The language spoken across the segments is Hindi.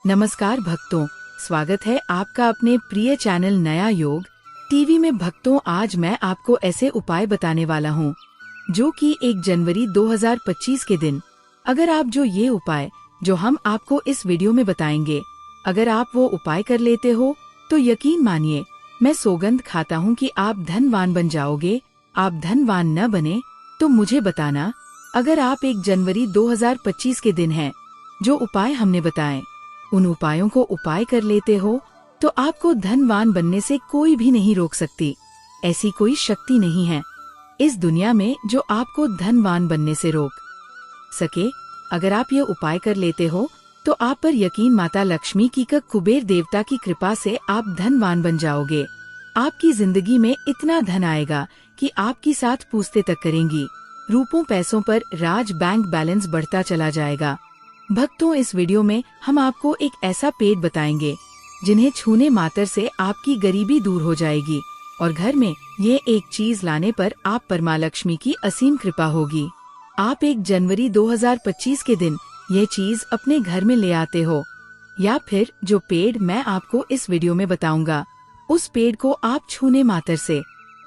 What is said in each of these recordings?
नमस्कार भक्तों, स्वागत है आपका अपने प्रिय चैनल नया योग टीवी में। भक्तों, आज मैं आपको ऐसे उपाय बताने वाला हूँ जो कि 1 जनवरी 2025 के दिन अगर आप ये उपाय जो हम आपको इस वीडियो में बताएंगे, अगर आप वो उपाय कर लेते हो तो यकीन मानिए, मैं सौगंध खाता हूँ कि आप धनवान बन जाओगे। आप धनवान न बने तो मुझे बताना। अगर आप 1 जनवरी 2025 के दिन है जो उपाय हमने बताए, उन उपायों को उपाय कर लेते हो तो आपको धनवान बनने से कोई भी नहीं रोक सकती। ऐसी कोई शक्ति नहीं है इस दुनिया में जो आपको धनवान बनने से रोक सके। अगर आप ये उपाय कर लेते हो तो आप पर यकीन माता लक्ष्मी की कुबेर देवता की कृपा से आप धनवान बन जाओगे। आपकी जिंदगी में इतना धन आएगा कि आपकी साथ पूछते तक करेंगी। रूपों पैसों पर राज, बैंक बैलेंस बढ़ता चला जाएगा। भक्तों, इस वीडियो में हम आपको एक ऐसा पेड़ बताएंगे जिन्हें छूने मात्र से आपकी गरीबी दूर हो जाएगी और घर में ये एक चीज लाने पर आप पर मां लक्ष्मी की असीम कृपा होगी। आप 1 जनवरी 2025 के दिन ये चीज अपने घर में ले आते हो, या फिर जो पेड़ मैं आपको इस वीडियो में बताऊंगा, उस पेड़ को आप छूने मात्र से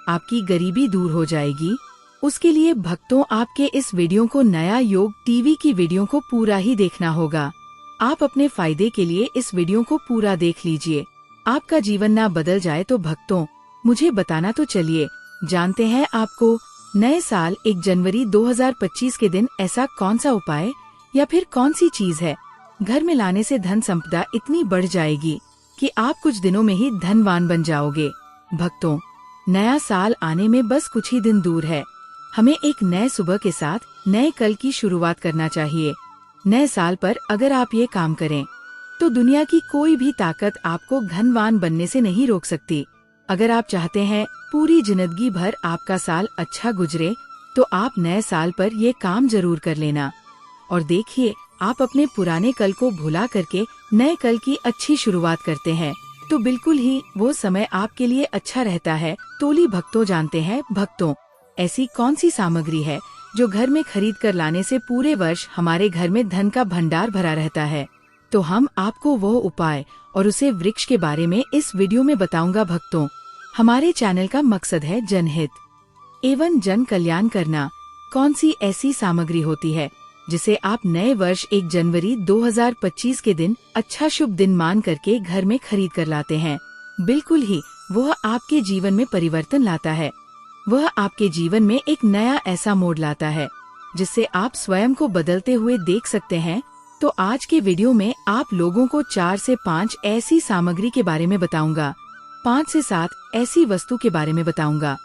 आपकी गरीबी दूर हो जाएगी। उसके लिए भक्तों, आपके इस वीडियो को नया योग टीवी की वीडियो को पूरा ही देखना होगा। आप अपने फायदे के लिए इस वीडियो को पूरा देख लीजिए। आपका जीवन ना बदल जाए तो भक्तों, मुझे बताना। तो चलिए जानते हैं आपको नए साल 1 जनवरी 2025 के दिन ऐसा कौन सा उपाय या फिर कौन सी चीज है घर में लाने से धन संपदा इतनी बढ़ जाएगी कि आप कुछ दिनों में ही धनवान बन जाओगे। भक्तों, नया साल आने में बस कुछ ही दिन दूर है। हमें एक नए सुबह के साथ नए कल की शुरुआत करना चाहिए। नए साल पर अगर आप ये काम करें तो दुनिया की कोई भी ताकत आपको धनवान बनने से नहीं रोक सकती। अगर आप चाहते हैं पूरी जिंदगी भर आपका साल अच्छा गुजरे तो आप नए साल पर ये काम जरूर कर लेना। और देखिए, आप अपने पुराने कल को भुला करके नए कल की अच्छी शुरुआत करते हैं तो बिल्कुल ही वो समय आपके लिए अच्छा रहता है। तोली भक्तों, जानते हैं भक्तों, ऐसी कौन सी सामग्री है जो घर में खरीद कर लाने से पूरे वर्ष हमारे घर में धन का भंडार भरा रहता है? तो हम आपको वो उपाय और उसे वृक्ष के बारे में इस वीडियो में बताऊंगा। भक्तों, हमारे चैनल का मकसद है जनहित एवं जन कल्याण करना। कौन सी ऐसी सामग्री होती है जिसे आप नए वर्ष 1 जनवरी 2025 के दिन अच्छा शुभ दिन मान करके घर में खरीद कर लाते हैं? बिल्कुल ही वह आपके जीवन में परिवर्तन लाता है। वह आपके जीवन में एक नया ऐसा मोड़ लाता है जिससे आप स्वयं को बदलते हुए देख सकते हैं। तो आज के वीडियो में आप लोगों को 4 से 5 ऐसी सामग्री के बारे में बताऊंगा, 5 से 7 ऐसी वस्तु के बारे में बताऊंगा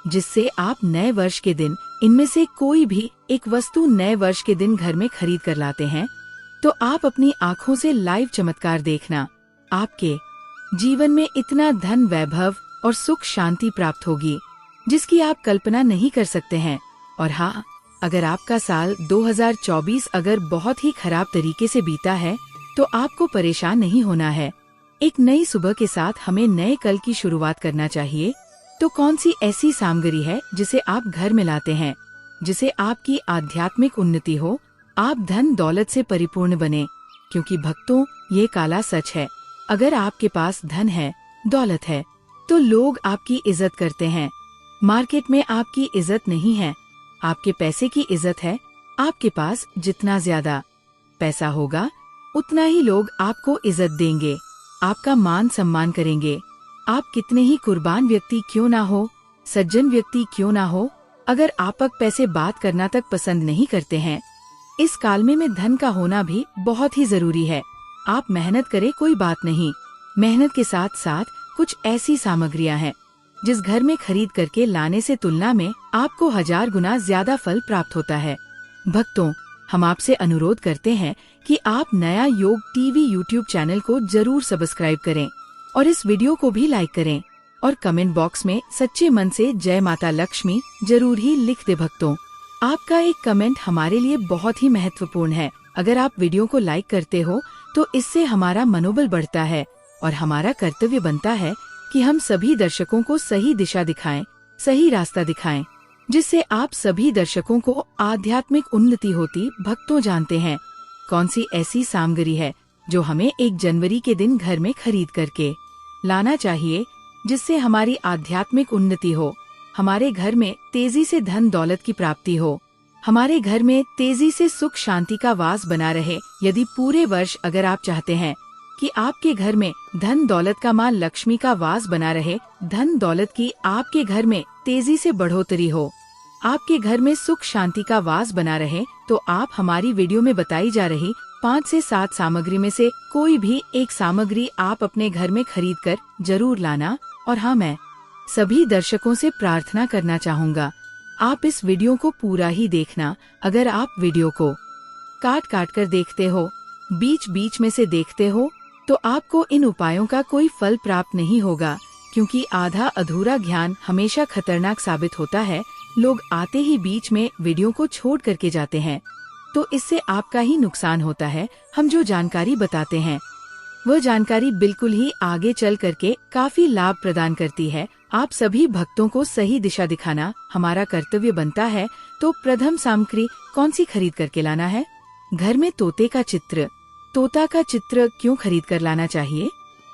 जिससे आप नए वर्ष के दिन इनमें से कोई भी एक वस्तु नए वर्ष के दिन घर में खरीद कर लाते हैं तो आप अपनी आँखों से लाइव चमत्कार देखना। आपके जीवन में इतना धन, वैभव और सुख शांति प्राप्त होगी जिसकी आप कल्पना नहीं कर सकते हैं। और हाँ, अगर आपका साल 2024 अगर बहुत ही खराब तरीके से बीता है तो आपको परेशान नहीं होना है। एक नई सुबह के साथ हमें नए कल की शुरुआत करना चाहिए। तो कौन सी ऐसी सामग्री है जिसे आप घर में लाते हैं जिसे आपकी आध्यात्मिक उन्नति हो, आप धन दौलत से परिपूर्ण बने? क्योंकि भक्तों, ये काला सच है, अगर आपके पास धन है, दौलत है तो लोग आपकी इज्जत करते हैं। मार्केट में आपकी इज्जत नहीं है, आपके पैसे की इज्जत है। आपके पास जितना ज्यादा पैसा होगा उतना ही लोग आपको इज्जत देंगे, आपका मान सम्मान करेंगे। आप कितने ही कुर्बान व्यक्ति क्यों ना हो, सज्जन व्यक्ति क्यों ना हो, अगर आपक पैसे बात करना तक पसंद नहीं करते हैं, इस काल में धन का होना भी बहुत ही जरूरी है। आप मेहनत करें, कोई बात नहीं, मेहनत के साथ साथ कुछ ऐसी सामग्रियां हैं जिस घर में खरीद करके लाने से तुलना में आपको 1000 गुना ज्यादा फल प्राप्त होता है। भक्तों, हम आपसे अनुरोध करते हैं कि आप नया योग टीवी यूट्यूब चैनल को जरूर सब्सक्राइब करें और इस वीडियो को भी लाइक करें और कमेंट बॉक्स में सच्चे मन से जय माता लक्ष्मी जरूर ही लिख दे। भक्तों, आपका एक कमेंट हमारे लिए बहुत ही महत्वपूर्ण है। अगर आप वीडियो को लाइक करते हो तो इससे हमारा मनोबल बढ़ता है और हमारा कर्तव्य बनता है कि हम सभी दर्शकों को सही दिशा दिखाएं, सही रास्ता दिखाएं, जिससे आप सभी दर्शकों को आध्यात्मिक उन्नति होती। भक्तों, जानते हैं कौन सी ऐसी सामग्री है जो हमें 1 जनवरी के दिन घर में खरीद करके लाना चाहिए, जिससे हमारी आध्यात्मिक उन्नति हो, हमारे घर में तेजी से धन दौलत की प्राप्ति हो, हमारे घर में तेजी से सुख शांति का वास बना रहे। यदि पूरे वर्ष अगर आप चाहते हैं कि आपके घर में धन दौलत का माँ लक्ष्मी का वास बना रहे, धन दौलत की आपके घर में तेजी से बढ़ोतरी हो, आपके घर में सुख शांति का वास बना रहे, तो आप हमारी वीडियो में बताई जा रही 5 से 7 सामग्री में से कोई भी एक सामग्री आप अपने घर में खरीद कर जरूर लाना। और हाँ, मैं सभी दर्शकों से प्रार्थना करना चाहूँगा, आप इस वीडियो को पूरा ही देखना। अगर आप वीडियो को काट काट कर देखते हो, बीच बीच में से देखते हो, तो आपको इन उपायों का कोई फल प्राप्त नहीं होगा, क्योंकि आधा अधूरा ज्ञान हमेशा खतरनाक साबित होता है। लोग आते ही बीच में वीडियो को छोड़ करके जाते हैं, तो इससे आपका ही नुकसान होता है। हम जो जानकारी बताते हैं वह जानकारी बिल्कुल ही आगे चल करके काफी लाभ प्रदान करती है। आप सभी भक्तों को सही दिशा दिखाना हमारा कर्तव्य बनता है। तो प्रथम सामग्री कौन सी खरीद करके लाना है? घर में तोते का चित्र। तोता का चित्र क्यों खरीद कर लाना चाहिए,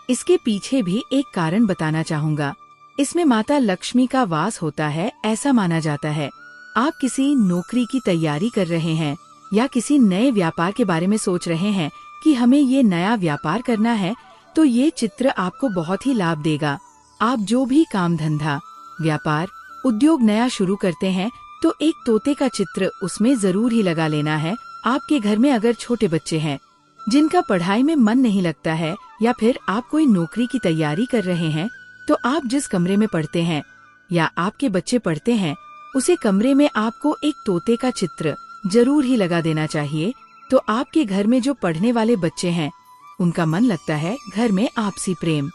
इसके पीछे भी एक कारण बताना चाहूँगा। इसमें माता लक्ष्मी का वास होता है, ऐसा माना जाता है। आप किसी नौकरी की तैयारी कर रहे हैं या किसी नए व्यापार के बारे में सोच रहे हैं कि हमें ये नया व्यापार करना है, तो ये चित्र आपको बहुत ही लाभ देगा। आप जो भी काम धंधा, व्यापार, उद्योग नया शुरू करते हैं, तो एक तोते का चित्र उसमें जरूर ही लगा लेना है। आपके घर में अगर छोटे बच्चे हैं जिनका पढ़ाई में मन नहीं लगता है, या फिर आप कोई नौकरी की तैयारी कर रहे हैं, तो आप जिस कमरे में पढ़ते हैं या आपके बच्चे पढ़ते हैं, उसे कमरे में आपको एक तोते का चित्र जरूर ही लगा देना चाहिए। तो आपके घर में जो पढ़ने वाले बच्चे हैं उनका मन लगता है, घर में आपसी प्रेम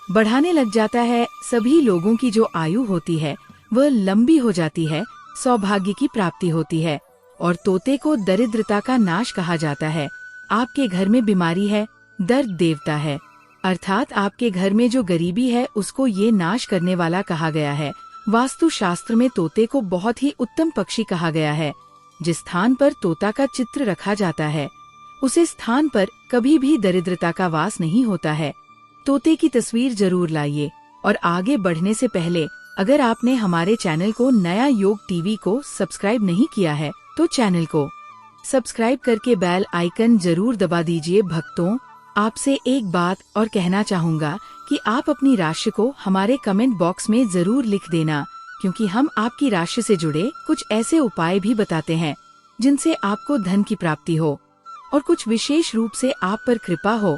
बढ़ाने लग जाता है, सभी लोगों की जो आयु होती है वह लंबी हो जाती है, सौभाग्य की प्राप्ति होती है। और तोते को दरिद्रता का नाश कहा जाता है। आपके घर में बीमारी है, दर्द देवता है, अर्थात आपके घर में जो गरीबी है उसको ये नाश करने वाला कहा गया है। वास्तु शास्त्र में तोते को बहुत ही उत्तम पक्षी कहा गया है। जिस स्थान पर तोता का चित्र रखा जाता है, उसे स्थान पर कभी भी दरिद्रता का वास नहीं होता है। तोते की तस्वीर जरूर लाइए। और आगे बढ़ने से पहले अगर आपने हमारे चैनल को नया योग टीवी को सब्सक्राइब नहीं किया है, तो चैनल को सब्सक्राइब करके बेल आइकन जरूर दबा दीजिए। भक्तों, आपसे एक बात और कहना चाहूँगा कि आप अपनी राशि को हमारे कमेंट बॉक्स में जरूर लिख देना, क्योंकि हम आपकी राशि से जुड़े कुछ ऐसे उपाय भी बताते हैं जिनसे आपको धन की प्राप्ति हो और कुछ विशेष रूप से आप पर कृपा हो।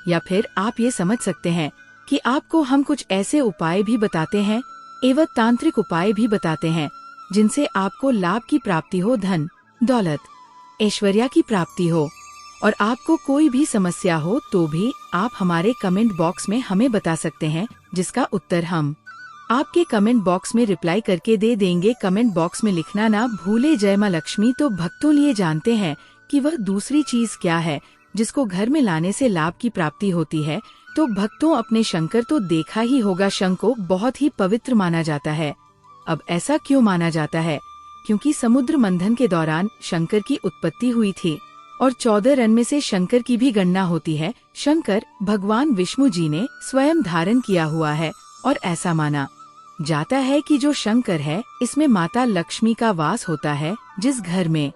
या फिर आप ये समझ सकते हैं कि आपको हम कुछ ऐसे उपाय भी बताते हैं एवं तांत्रिक उपाय भी बताते हैं जिनसे आपको लाभ की प्राप्ति हो, धन दौलत ऐश्वर्य की प्राप्ति हो। और आपको कोई भी समस्या हो तो भी आप हमारे कमेंट बॉक्स में हमें बता सकते हैं, जिसका उत्तर हम आपके कमेंट बॉक्स में रिप्लाई करके दे देंगे। कमेंट बॉक्स में लिखना ना भूले जय माँ लक्ष्मी। तो भक्तों लिए जानते हैं कि वह दूसरी चीज क्या है जिसको घर में लाने से लाभ की प्राप्ति होती है। तो भक्तों, अपने शंकर तो देखा ही होगा, शंख को बहुत ही पवित्र माना जाता है। अब ऐसा क्यों माना जाता है? क्योंकि समुद्र मंथन के दौरान शंकर की उत्पत्ति हुई थी और 14 रन में से शंकर की भी गणना होती है। शंकर भगवान विष्णु जी ने स्वयं धारण किया हुआ है और ऐसा माना जाता है कि जो शंकर है, इसमें माता लक्ष्मी का वास होता है। जिस घर में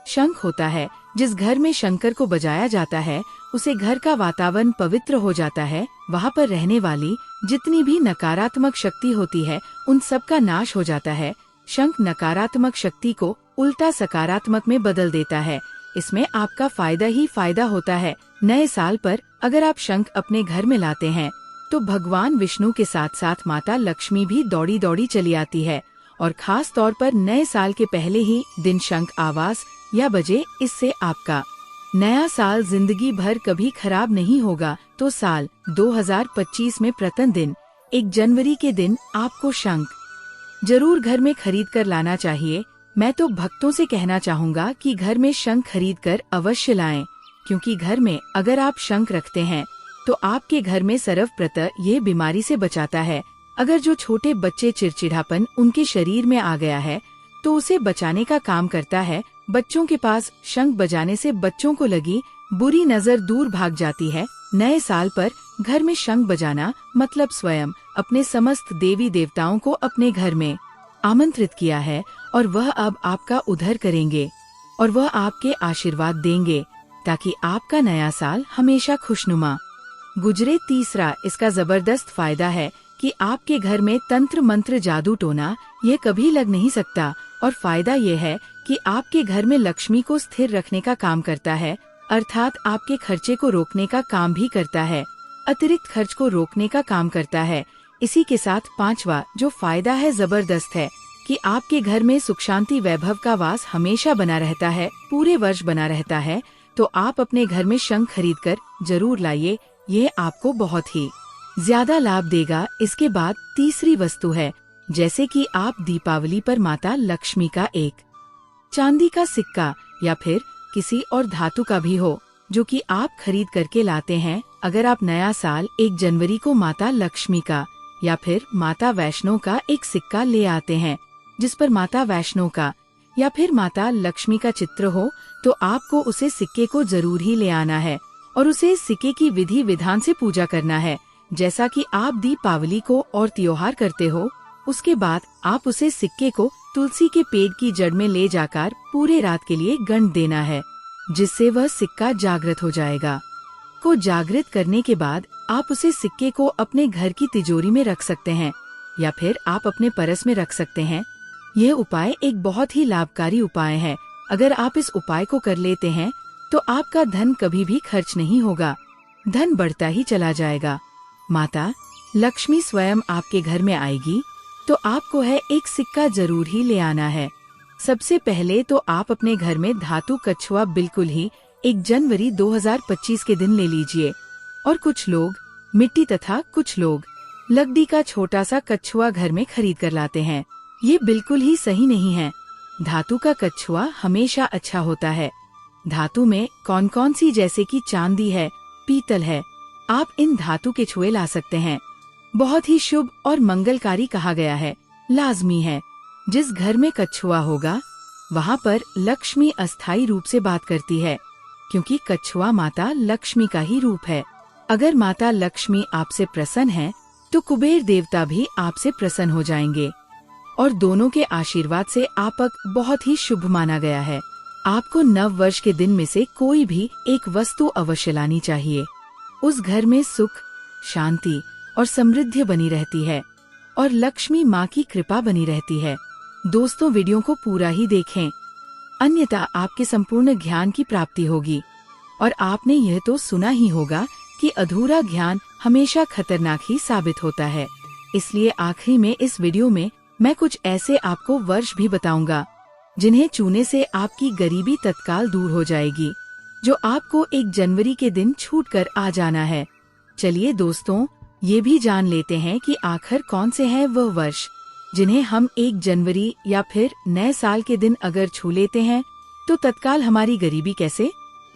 शंख होता है, जिस घर में शंकर को बजाया जाता है, उसे घर का वातावरण पवित्र हो जाता है। वहाँ पर रहने वाली जितनी भी नकारात्मक शक्ति होती है, उन सब का नाश हो जाता है। शंख नकारात्मक शक्ति को उल्टा सकारात्मक में बदल देता है। इसमें आपका फायदा ही फायदा होता है। नए साल पर अगर आप शंख अपने घर में लाते हैं, तो भगवान विष्णु के साथ साथ माता लक्ष्मी भी दौड़ी दौड़ी चली आती है। और खास तौर पर नए साल के पहले ही दिन शंख आवाज या बजे, इससे आपका नया साल जिंदगी भर कभी खराब नहीं होगा। तो साल 2025 में प्रथम दिन 1 जनवरी के दिन आपको शंख जरूर घर में खरीद कर लाना चाहिए। मैं तो भक्तों से कहना चाहूँगा कि घर में शंख खरीद कर अवश्य लाएं, क्योंकि घर में अगर आप शंख रखते हैं तो आपके घर में सर्वप्रथम ये बीमारी से बचाता है। अगर जो छोटे बच्चे चिड़चिड़ापन उनके शरीर में आ गया है, तो उसे बचाने का काम करता है। बच्चों के पास शंख बजाने से बच्चों को लगी बुरी नजर दूर भाग जाती है। नए साल पर घर में शंख बजाना मतलब स्वयं अपने समस्त देवी देवताओं को अपने घर में आमंत्रित किया है और वह अब आपका उद्धार करेंगे और वह आपके आशीर्वाद देंगे ताकि आपका नया साल हमेशा खुशनुमा गुजरे। तीसरा, इसका जबरदस्त फायदा है कि आपके घर में तंत्र मंत्र जादू टोना ये कभी लग नहीं सकता। और फायदा ये है कि आपके घर में लक्ष्मी को स्थिर रखने का काम करता है, अर्थात आपके खर्चे को रोकने का काम भी करता है, अतिरिक्त खर्च को रोकने का काम करता है। इसी के साथ पांचवा जो फायदा है जबरदस्त है कि आपके घर में सुख शांति वैभव का वास हमेशा बना रहता है, पूरे वर्ष बना रहता है। तो आप अपने घर में शंख खरीद कर जरूर लाइए, ये आपको बहुत ही ज्यादा लाभ देगा। इसके बाद तीसरी वस्तु है, जैसे कि आप दीपावली पर माता लक्ष्मी का एक चांदी का सिक्का या फिर किसी और धातु का भी हो जो कि आप खरीद करके लाते हैं। अगर आप नया साल 1 जनवरी को माता लक्ष्मी का या फिर माता वैष्णो का एक सिक्का ले आते हैं जिस पर माता वैष्णो का या फिर माता लक्ष्मी का चित्र हो, तो आपको उसे सिक्के को जरूर ही ले आना है और उसे सिक्के की विधि विधान से पूजा करना है, जैसा कि आप दीपावली को और त्योहार करते हो। उसके बाद आप उसे सिक्के को तुलसी के पेड़ की जड़ में ले जाकर पूरे रात के लिए गंध देना है, जिससे वह सिक्का जागृत हो जाएगा। को जागृत करने के बाद आप उसे सिक्के को अपने घर की तिजोरी में रख सकते हैं या फिर आप अपने पर्स में रख सकते हैं। यह उपाय एक बहुत ही लाभकारी उपाय है। अगर आप इस उपाय को कर लेते हैं तो आपका धन कभी भी खर्च नहीं होगा, धन बढ़ता ही चला जाएगा। माता लक्ष्मी स्वयं आपके घर में आएगी तो आपको है एक सिक्का जरूर ही ले आना है। सबसे पहले तो आप अपने घर में धातु कछुआ बिल्कुल ही 1 जनवरी 2025 के दिन ले लीजिए। और कुछ लोग मिट्टी तथा कुछ लोग लकड़ी का छोटा सा कछुआ घर में खरीद कर लाते हैं। ये बिल्कुल ही सही नहीं है। धातु का कछुआ हमेशा अच्छा होता है। धातु में कौन कौन सी, जैसे कि चांदी है, पीतल है, आप इन धातु के छुए ला सकते हैं। बहुत ही शुभ और मंगलकारी कहा गया है, लाजमी है। जिस घर में कछुआ होगा वहाँ पर लक्ष्मी अस्थायी रूप से बात करती है, क्योंकि कछुआ माता लक्ष्मी का ही रूप है। अगर माता लक्ष्मी आपसे प्रसन्न है तो कुबेर देवता भी आपसे प्रसन्न हो जाएंगे और दोनों के आशीर्वाद से आपक बहुत ही शुभ माना गया है। आपको नव वर्ष के दिन में से कोई भी एक वस्तु अवश्य लानी चाहिए। उस घर में सुख, शांति और समृद्धि बनी रहती है और लक्ष्मी माँ की कृपा बनी रहती है। दोस्तों, वीडियो को पूरा ही देखें, अन्यथा आपके संपूर्ण ज्ञान की प्राप्ति होगी। और आपने यह तो सुना ही होगा कि अधूरा ज्ञान हमेशा खतरनाक ही साबित होता है। इसलिए आखिरी में इस वीडियो में मैं कुछ ऐसे आपको वर्ष भी बताऊंगा जिन्हें छूने से आपकी गरीबी तत्काल दूर हो जाएगी, जो आपको 1 जनवरी के दिन छूट कर आ जाना है। चलिए दोस्तों, ये भी जान लेते हैं कि आखिर कौन से हैं वह वर्ष जिन्हें हम 1 जनवरी या फिर नए साल के दिन अगर छू लेते हैं तो तत्काल हमारी गरीबी कैसे।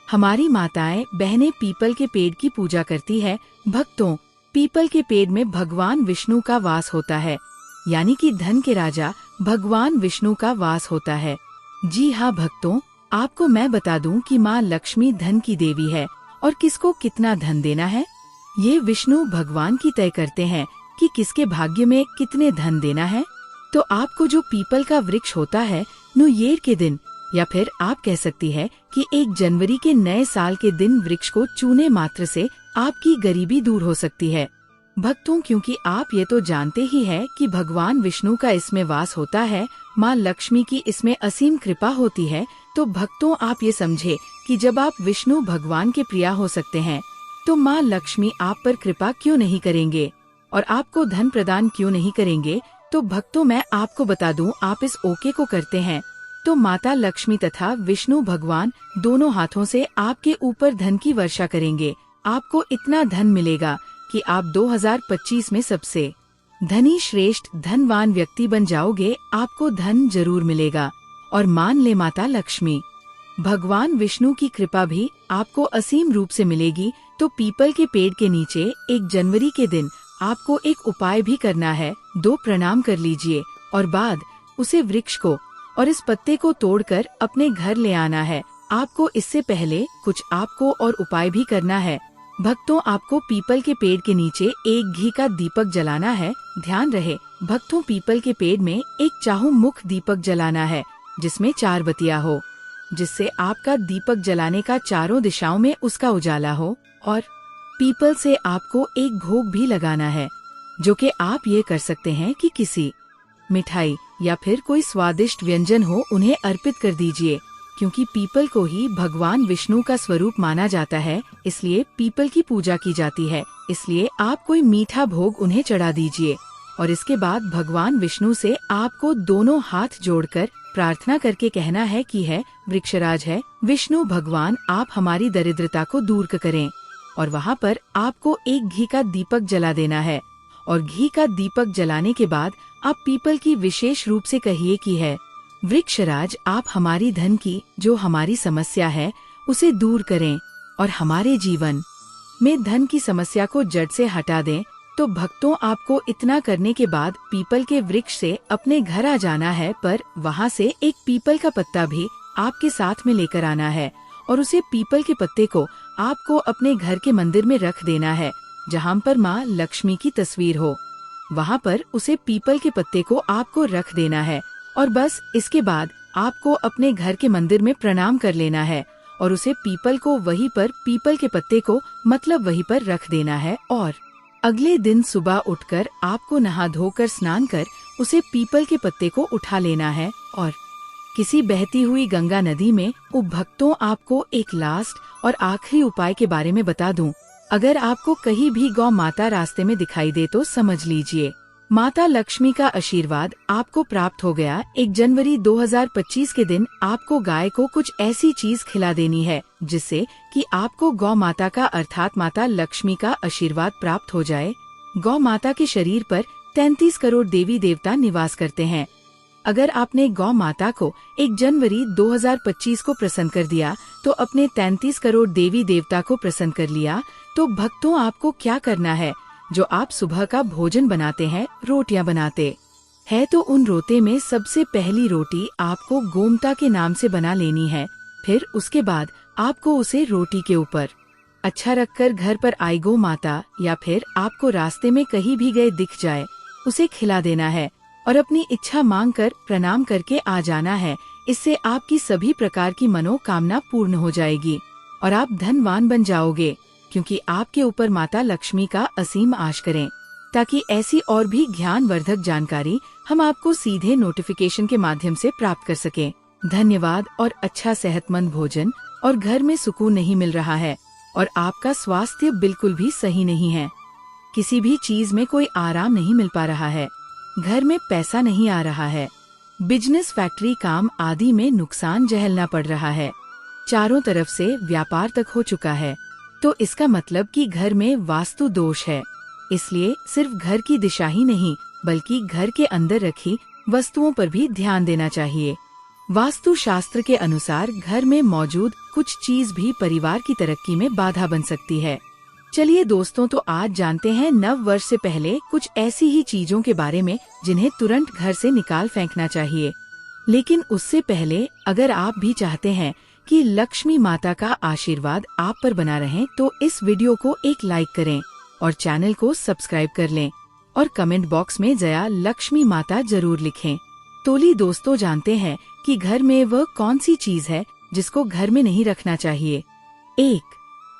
हमारी माताएं बहनें पीपल के पेड़ की पूजा करती है। भक्तों, पीपल के पेड़ में भगवान विष्णु का वास होता है, यानी कि धन के राजा भगवान विष्णु का वास होता है। जी हाँ भक्तों, आपको मैं बता दूं कि माँ लक्ष्मी धन की देवी है और किसको कितना धन देना है ये विष्णु भगवान की तय करते हैं कि किसके भाग्य में कितने धन देना है। तो आपको जो पीपल का वृक्ष होता है, न्यू ईयर के दिन या फिर आप कह सकती है कि 1 जनवरी के नए साल के दिन वृक्ष को चूने मात्र से आपकी गरीबी दूर हो सकती है। भक्तों, क्योंकि आप ये तो जानते ही है कि भगवान विष्णु का इसमें वास होता है, माँ लक्ष्मी की इसमें असीम कृपा होती है, तो भक्तों आप ये समझे कि जब आप विष्णु भगवान के प्रिया हो सकते हैं तो माँ लक्ष्मी आप पर कृपा क्यों नहीं करेंगे और आपको धन प्रदान क्यों नहीं करेंगे। तो भक्तों, मैं आपको बता दूं, आप इस ओके को करते हैं तो माता लक्ष्मी तथा विष्णु भगवान दोनों हाथों से आपके ऊपर धन की वर्षा करेंगे। आपको इतना धन मिलेगा कि आप 2025 में सबसे धनी श्रेष्ठ धनवान व्यक्ति बन जाओगे। आपको धन जरूर मिलेगा। और मान ले माता लक्ष्मी भगवान विष्णु की कृपा भी आपको असीम रूप से मिलेगी। तो पीपल के पेड़ के नीचे 1 जनवरी के दिन आपको एक उपाय भी करना है। 2 प्रणाम कर लीजिए और बाद उसे वृक्ष को और इस पत्ते को तोड़कर अपने घर ले आना है। आपको इससे पहले कुछ आपको और उपाय भी करना है। भक्तों, आपको पीपल के पेड़ के नीचे एक घी का दीपक जलाना है। ध्यान रहे भक्तों, पीपल के पेड़ में एक चाहुमुख दीपक जलाना है जिसमें 4 बत्तियां हो, जिससे आपका दीपक जलाने का चारों दिशाओं में उसका उजाला हो। और पीपल से आपको एक भोग भी लगाना है, जो कि आप ये कर सकते हैं कि किसी मिठाई या फिर कोई स्वादिष्ट व्यंजन हो उन्हें अर्पित कर दीजिए, क्योंकि पीपल को ही भगवान विष्णु का स्वरूप माना जाता है, इसलिए पीपल की पूजा की जाती है। इसलिए आप कोई मीठा भोग उन्हें चढ़ा दीजिए और इसके बाद भगवान विष्णु से आपको दोनों हाथ जोड़कर प्रार्थना करके कहना है कि है वृक्षराज है विष्णु भगवान, आप हमारी दरिद्रता को दूर करें। और वहाँ पर आपको एक घी का दीपक जला देना है और घी का दीपक जलाने के बाद आप पीपल की विशेष रूप से कहिए कि है वृक्षराज, आप हमारी धन की जो हमारी समस्या है उसे दूर करें और हमारे जीवन में धन की समस्या को जड़ से हटा दें। तो भक्तों, आपको इतना करने के बाद पीपल के वृक्ष से अपने घर आ जाना है, पर वहाँ से एक पीपल का पत्ता भी आपके साथ में लेकर आना है और उसे पीपल के पत्ते को आपको अपने घर के मंदिर में रख देना है, जहाँ पर माँ लक्ष्मी की तस्वीर हो। वहाँ पर उसे पीपल के पत्ते को आपको रख देना है और बस इसके बाद आपको अपने घर के मंदिर में प्रणाम कर लेना है और उसे पीपल को वहीं पर पीपल के पत्ते को मतलब वहीं पर रख देना है। और अगले दिन सुबह उठकर आपको नहा धोकर स्नान कर उसे पीपल के पत्ते को उठा लेना है और किसी बहती हुई गंगा नदी में। भक्तों, आपको एक लास्ट और आखिरी उपाय के बारे में बता दूं। अगर आपको कहीं भी गौ माता रास्ते में दिखाई दे तो समझ लीजिए माता लक्ष्मी का आशीर्वाद आपको प्राप्त हो गया। 1 जनवरी 2025 के दिन आपको गाय को कुछ ऐसी चीज खिला देनी है जिससे कि आपको गौ माता का अर्थात माता लक्ष्मी का आशीर्वाद प्राप्त हो जाए। गौ माता के शरीर पर 33 करोड़ देवी देवता निवास करते हैं। अगर आपने गौ माता को 1 जनवरी 2025 को प्रसन्न कर दिया तो अपने 33 करोड़ देवी देवता को प्रसन्न कर लिया। तो भक्तों, आपको क्या करना है, जो आप सुबह का भोजन बनाते हैं, रोटियां बनाते हैं, तो उन रोटे में सबसे पहली रोटी आपको गोमता के नाम से बना लेनी है। फिर उसके बाद आपको उसे रोटी के ऊपर अच्छा रखकर घर पर आई गौ माता या फिर आपको रास्ते में कहीं भी गए दिख जाए उसे खिला देना है और अपनी इच्छा मांग कर प्रणाम करके आ जाना है। इससे आपकी सभी प्रकार की मनोकामना पूर्ण हो जाएगी और आप धनवान बन जाओगे, क्योंकि आपके ऊपर माता लक्ष्मी का असीम आश करें। ताकि ऐसी और भी ज्ञानवर्धक जानकारी हम आपको सीधे नोटिफिकेशन के माध्यम से प्राप्त कर सकें। धन्यवाद। और अच्छा सेहतमंद भोजन और घर में सुकून नहीं मिल रहा है और आपका स्वास्थ्य बिल्कुल भी सही नहीं है, किसी भी चीज में कोई आराम नहीं मिल पा रहा है, घर में पैसा नहीं आ रहा है, बिजनेस फैक्ट्री काम आदि में नुकसान झेलना पड़ रहा है, चारों तरफ से व्यापार तक हो चुका है, तो इसका मतलब कि घर में वास्तु दोष है। इसलिए सिर्फ घर की दिशा ही नहीं बल्कि घर के अंदर रखी वस्तुओं पर भी ध्यान देना चाहिए। वास्तु शास्त्र के अनुसार घर में मौजूद कुछ चीज भी परिवार की तरक्की में बाधा बन सकती है। चलिए दोस्तों, तो आज जानते हैं नव वर्ष से पहले कुछ ऐसी ही चीजों के बारे में जिन्हें तुरंत घर से निकाल फेंकना चाहिए। लेकिन उससे पहले अगर आप भी चाहते हैं कि लक्ष्मी माता का आशीर्वाद आप पर बना रहे, तो इस वीडियो को एक लाइक करें और चैनल को सब्सक्राइब कर लें और कमेंट बॉक्स में जया लक्ष्मी माता जरूर लिखें। तोली दोस्तों, जानते हैं कि घर में वह कौन सी चीज है जिसको घर में नहीं रखना चाहिए। 1.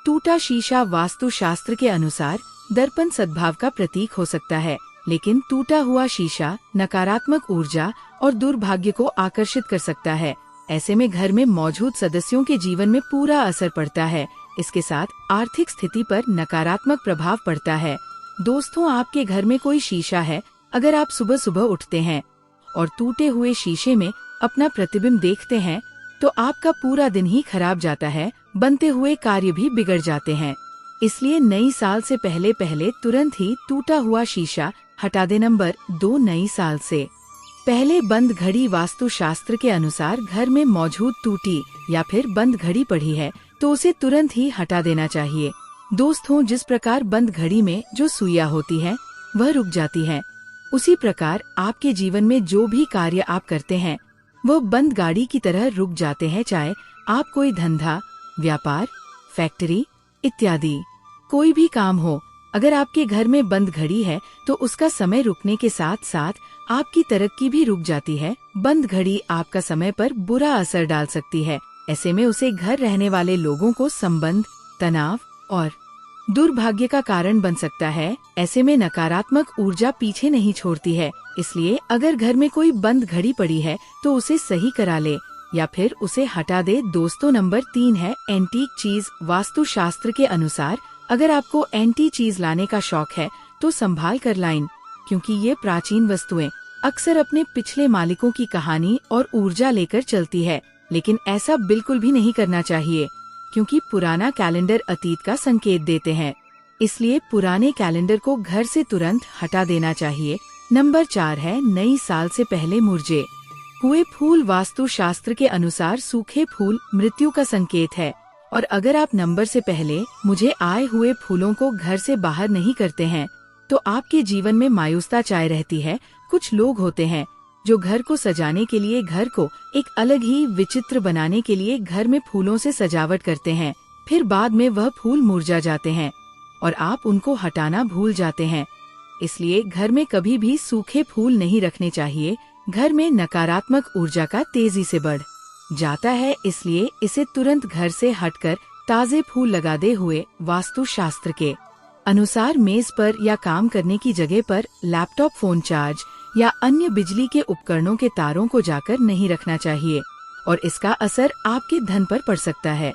टूटा शीशा। वास्तु शास्त्र के अनुसार दर्पण सद्भाव का प्रतीक हो सकता है, लेकिन टूटा हुआ शीशा नकारात्मक ऊर्जा और दुर्भाग्य को आकर्षित कर सकता है। ऐसे में घर में मौजूद सदस्यों के जीवन में पूरा असर पड़ता है। इसके साथ आर्थिक स्थिति पर नकारात्मक प्रभाव पड़ता है। दोस्तों, आपके घर में कोई शीशा है, अगर आप सुबह सुबह उठते हैं और टूटे हुए शीशे में अपना प्रतिबिंब देखते हैं तो आपका पूरा दिन ही खराब जाता है, बनते हुए कार्य भी बिगड़ जाते हैं। इसलिए नई साल से पहले तुरंत ही टूटा हुआ शीशा हटा दे। नंबर 2. नई साल से पहले बंद घड़ी। वास्तु शास्त्र के अनुसार घर में मौजूद टूटी या फिर बंद घड़ी पड़ी है तो उसे तुरंत ही हटा देना चाहिए। दोस्तों, जिस प्रकार बंद घड़ी में जो सुइयां होती है वह रुक जाती है, उसी प्रकार आपके जीवन में जो भी कार्य आप करते हैं वह बंद गाड़ी की तरह रुक जाते हैं। चाहे आप कोई धंधा, व्यापार, फैक्ट्री इत्यादि कोई भी काम हो, अगर आपके घर में बंद घड़ी है तो उसका समय रुकने के साथ साथ आपकी तरक्की भी रुक जाती है। बंद घड़ी आपका समय पर बुरा असर डाल सकती है। ऐसे में उसे घर रहने वाले लोगों को संबंध, तनाव और दुर्भाग्य का कारण बन सकता है। ऐसे में नकारात्मक ऊर्जा पीछे नहीं छोड़ती है। इसलिए अगर घर में कोई बंद घड़ी पड़ी है तो उसे सही करा ले या फिर उसे हटा दे। दोस्तों, नंबर 3 है एंटीक चीज। वास्तु शास्त्र के अनुसार अगर आपको एंटी चीज लाने का शौक है तो संभाल कर लाइन, क्योंकि ये प्राचीन वस्तुएं अक्सर अपने पिछले मालिकों की कहानी और ऊर्जा लेकर चलती है। लेकिन ऐसा बिल्कुल भी नहीं करना चाहिए, क्योंकि पुराना कैलेंडर अतीत का संकेत देते हैं। इसलिए पुराने कैलेंडर को घर से तुरंत हटा देना चाहिए। नंबर 4 है नई साल से पहले मुरझे हुए फूल। वास्तु शास्त्र के अनुसार सूखे फूल मृत्यु का संकेत है, और अगर आप नंबर से पहले मुझे आए हुए फूलों को घर से बाहर नहीं करते हैं तो आपके जीवन में मायूसता छाई रहती है। कुछ लोग होते हैं जो घर को सजाने के लिए, घर को एक अलग ही विचित्र बनाने के लिए घर में फूलों से सजावट करते हैं, फिर बाद में वह फूल मुरझा जाते हैं और आप उनको हटाना भूल जाते हैं। इसलिए घर में कभी भी सूखे फूल नहीं रखने चाहिए। घर में नकारात्मक ऊर्जा का तेजी से बढ़ जाता है, इसलिए इसे तुरंत घर से हटकर ताजे फूल लगाते हुए वास्तु शास्त्र के अनुसार मेज पर या काम करने की जगह पर लैपटॉप, फोन चार्ज या अन्य बिजली के उपकरणों के तारों को जाकर नहीं रखना चाहिए, और इसका असर आपके धन पर पड़ सकता है।